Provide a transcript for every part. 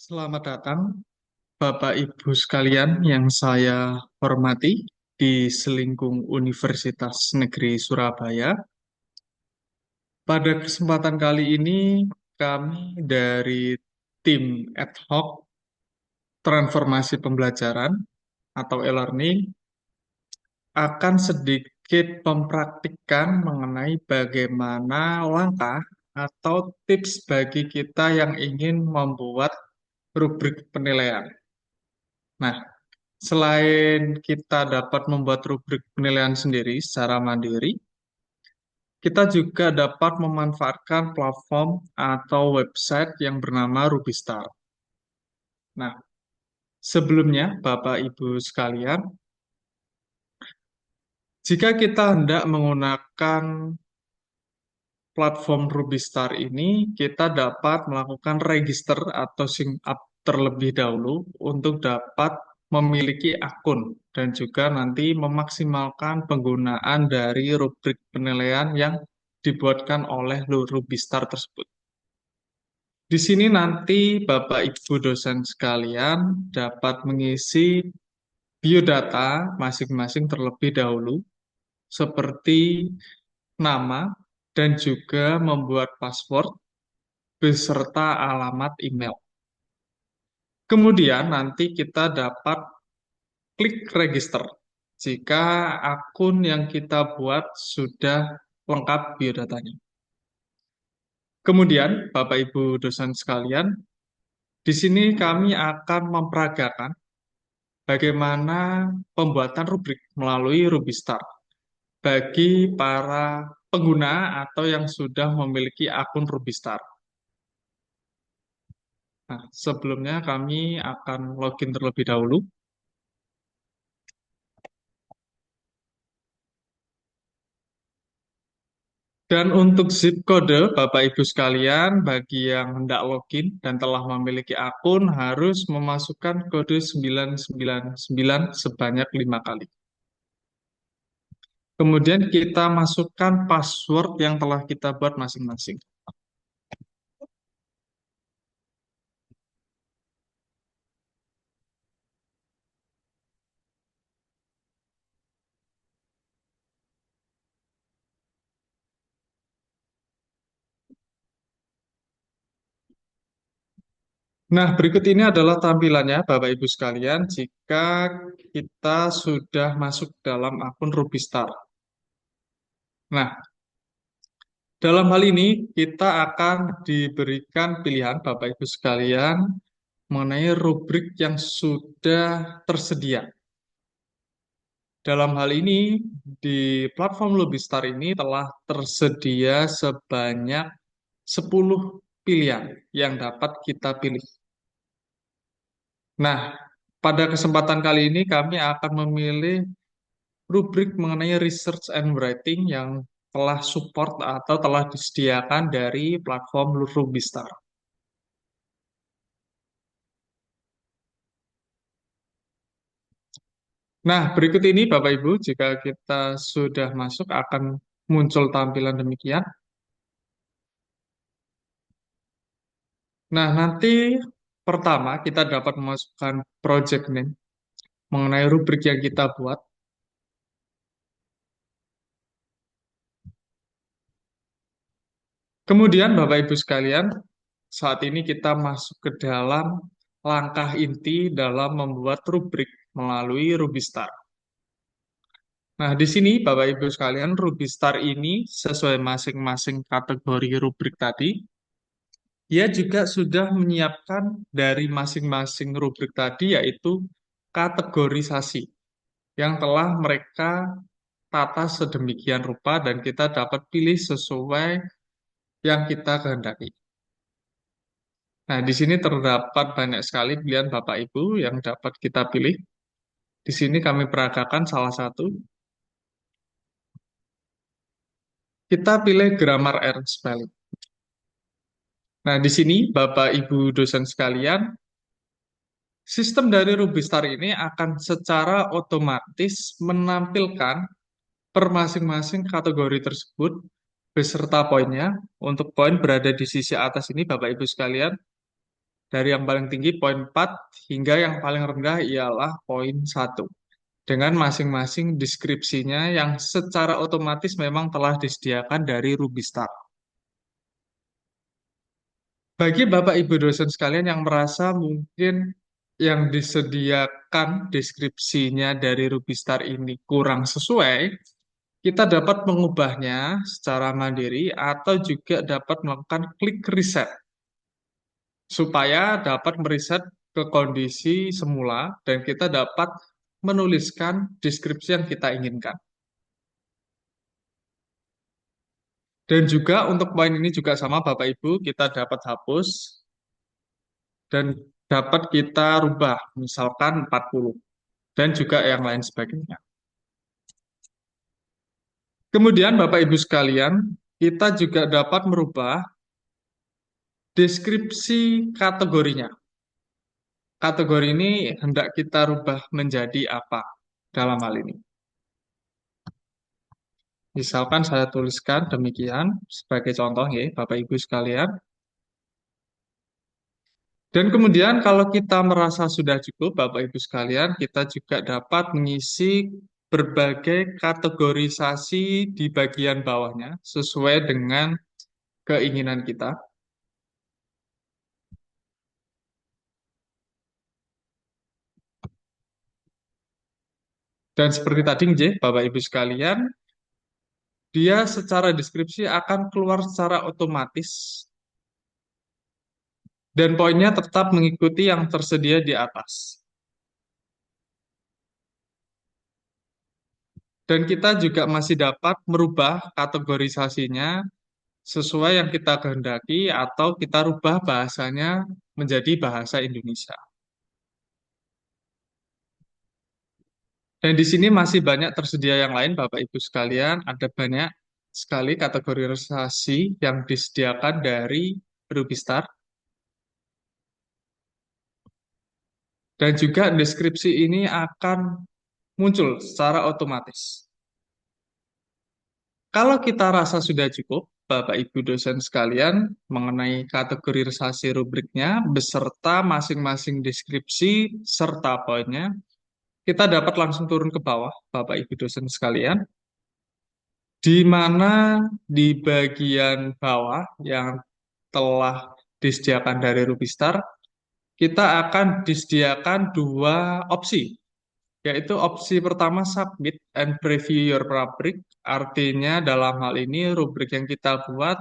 Selamat datang, Bapak Ibu sekalian yang saya hormati di Selingkung Universitas Negeri Surabaya. Pada kesempatan kali ini, kami dari tim ad hoc transformasi pembelajaran atau e-learning akan sedikit mempraktikkan mengenai bagaimana langkah atau tips bagi kita yang ingin membuat rubrik penilaian. Nah, selain kita dapat membuat rubrik penilaian sendiri secara mandiri, kita juga dapat memanfaatkan platform atau website yang bernama Rubistar. Nah, sebelumnya, Bapak Ibu sekalian, jika kita hendak menggunakan platform Rubistar ini, kita dapat melakukan register atau sign up terlebih dahulu untuk dapat memiliki akun dan juga nanti memaksimalkan penggunaan dari rubrik penilaian yang dibuatkan oleh Rubistar tersebut. Di sini nanti Bapak Ibu dosen sekalian dapat mengisi biodata masing-masing terlebih dahulu, seperti nama dan juga membuat password beserta alamat email. Kemudian nanti kita dapat klik register jika akun yang kita buat sudah lengkap biodatanya. Kemudian, Bapak Ibu dosen sekalian, di sini kami akan memperagakan bagaimana pembuatan rubrik melalui Rubistar bagi para pengguna atau yang sudah memiliki akun Rubistar. Nah, sebelumnya kami akan login terlebih dahulu. Dan untuk zip kode, Bapak Ibu sekalian, bagi yang hendak login dan telah memiliki akun harus memasukkan kode 999 sebanyak 5 kali. Kemudian kita masukkan password yang telah kita buat masing-masing. Nah, berikut ini adalah tampilannya, Bapak Ibu sekalian, jika kita sudah masuk dalam akun Rubistar. Nah, dalam hal ini kita akan diberikan pilihan, Bapak Ibu sekalian, mengenai rubrik yang sudah tersedia. Dalam hal ini, di platform Lobistar ini telah tersedia sebanyak 10 pilihan yang dapat kita pilih. Nah, pada kesempatan kali ini kami akan memilih rubrik mengenai research and writing yang telah support atau telah disediakan dari platform Rubistar. Nah, berikut ini Bapak Ibu, jika kita sudah masuk akan muncul tampilan demikian. Nah, nanti pertama kita dapat memasukkan project name mengenai rubrik yang kita buat. Kemudian Bapak Ibu sekalian, saat ini kita masuk ke dalam langkah inti dalam membuat rubrik melalui Rubistar. Nah, di sini Bapak Ibu sekalian, Rubistar ini sesuai masing-masing kategori rubrik tadi, dia juga sudah menyiapkan dari masing-masing rubrik tadi yaitu kategorisasi yang telah mereka tata sedemikian rupa dan kita dapat pilih sesuai yang kita kehendaki. Nah, di sini terdapat banyak sekali pilihan Bapak Ibu yang dapat kita pilih. Di sini kami peragakan salah satu. Kita pilih grammar and spelling. Nah, di sini Bapak Ibu dosen sekalian, sistem dari Rubistar ini akan secara otomatis menampilkan per masing-masing kategori tersebut beserta poinnya. Untuk poin berada di sisi atas ini Bapak Ibu sekalian. Dari yang paling tinggi poin 4 hingga yang paling rendah ialah poin 1. Dengan masing-masing deskripsinya yang secara otomatis memang telah disediakan dari Rubistar. Bagi Bapak Ibu dosen sekalian yang merasa mungkin yang disediakan deskripsinya dari Rubistar ini kurang sesuai, kita dapat mengubahnya secara mandiri atau juga dapat melakukan klik reset supaya dapat meriset ke kondisi semula dan kita dapat menuliskan deskripsi yang kita inginkan. Dan juga untuk poin ini juga sama Bapak Ibu, kita dapat hapus dan dapat kita rubah, misalkan 40, dan juga yang lain sebagainya. Kemudian Bapak Ibu sekalian, kita juga dapat merubah deskripsi kategorinya. Kategori ini hendak kita rubah menjadi apa dalam hal ini. Misalkan saya tuliskan demikian sebagai contoh ya, Bapak Ibu sekalian. Dan kemudian kalau kita merasa sudah cukup, Bapak Ibu sekalian, kita juga dapat mengisi berbagai kategorisasi di bagian bawahnya sesuai dengan keinginan kita. Dan seperti tadi, nggih, Bapak Ibu sekalian, dia secara deskripsi akan keluar secara otomatis dan poinnya tetap mengikuti yang tersedia di atas. Dan kita juga masih dapat merubah kategorisasinya sesuai yang kita kehendaki atau kita rubah bahasanya menjadi bahasa Indonesia. Dan di sini masih banyak tersedia yang lain, Bapak Ibu sekalian. Ada banyak sekali kategorisasi yang disediakan dari Rubistar. Dan juga deskripsi ini akan muncul secara otomatis. Kalau kita rasa sudah cukup, Bapak Ibu dosen sekalian, mengenai kategorisasi rubriknya beserta masing-masing deskripsi serta poinnya, kita dapat langsung turun ke bawah, Bapak Ibu dosen sekalian, di mana di bagian bawah yang telah disediakan dari Rubistar, kita akan disediakan dua opsi, yaitu opsi pertama submit and preview your rubric, artinya dalam hal ini rubrik yang kita buat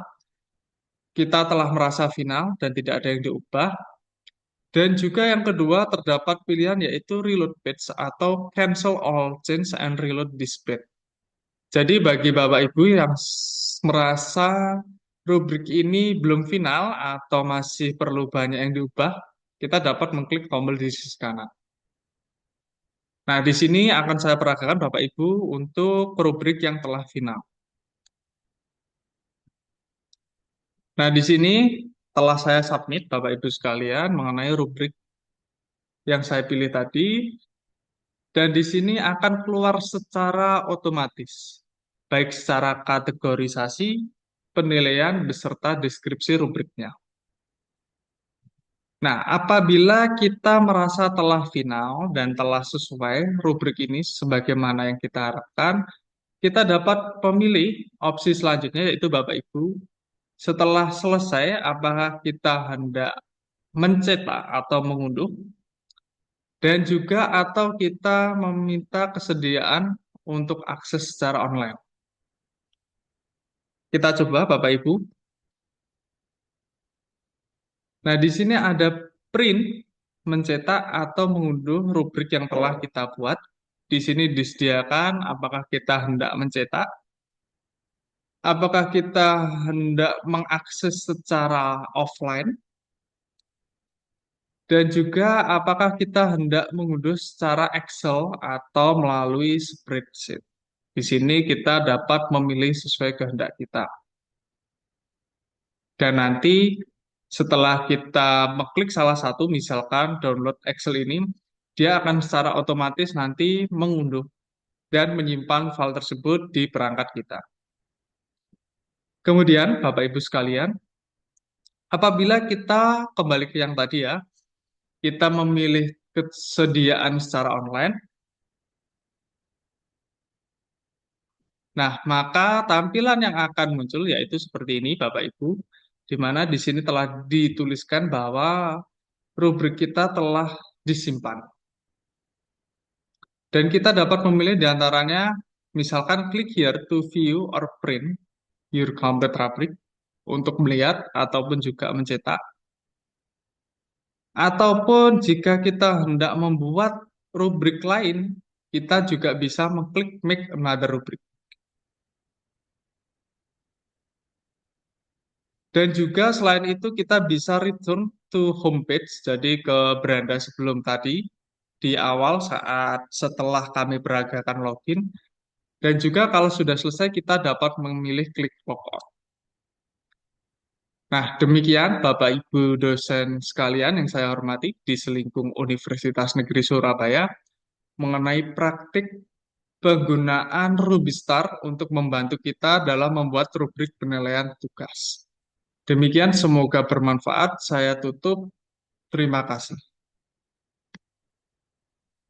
kita telah merasa final dan tidak ada yang diubah. Dan juga yang kedua terdapat pilihan yaitu reload page atau cancel all change and reload this page. Jadi bagi Bapak Ibu yang merasa rubrik ini belum final atau masih perlu banyak yang diubah, kita dapat mengklik tombol di sisi kanan. Nah, di sini akan saya peragakan Bapak Ibu untuk rubrik yang telah final. Nah, di sini telah saya submit Bapak Ibu sekalian mengenai rubrik yang saya pilih tadi, dan di sini akan keluar secara otomatis, baik secara kategorisasi, penilaian, beserta deskripsi rubriknya. Nah, apabila kita merasa telah final dan telah sesuai rubrik ini sebagaimana yang kita harapkan, kita dapat memilih opsi selanjutnya yaitu Bapak Ibu. Setelah selesai, apakah kita hendak mencetak atau mengunduh, dan juga atau kita meminta kesediaan untuk akses secara online. Kita coba Bapak Ibu. Nah, di sini ada print, mencetak atau mengunduh rubrik yang telah kita buat. Di sini disediakan apakah kita hendak mencetak, apakah kita hendak mengakses secara offline, dan juga apakah kita hendak mengunduh secara Excel atau melalui spreadsheet. Di sini kita dapat memilih sesuai kehendak kita. Dan nanti setelah kita mengklik salah satu, misalkan download Excel ini, dia akan secara otomatis nanti mengunduh dan menyimpan file tersebut di perangkat kita. Kemudian, Bapak Ibu sekalian, Apabila kita kembali ke yang tadi ya, kita memilih kesediaan secara online, nah maka tampilan yang akan muncul yaitu seperti ini Bapak Ibu, di mana di sini telah dituliskan bahwa rubrik kita telah disimpan. Dan kita dapat memilih di antaranya, misalkan klik here to view or print your complete rubric untuk melihat ataupun juga mencetak. Ataupun jika kita hendak membuat rubrik lain, kita juga bisa mengklik make another rubric. Dan juga selain itu kita bisa return to homepage, jadi ke beranda sebelum tadi di awal saat setelah kami peragakan login. Dan juga kalau sudah selesai kita dapat memilih klik logout. Nah, demikian Bapak Ibu dosen sekalian yang saya hormati di Selingkung Universitas Negeri Surabaya mengenai praktik penggunaan Rubistar untuk membantu kita dalam membuat rubrik penilaian tugas. Demikian, semoga bermanfaat. Saya tutup. Terima kasih.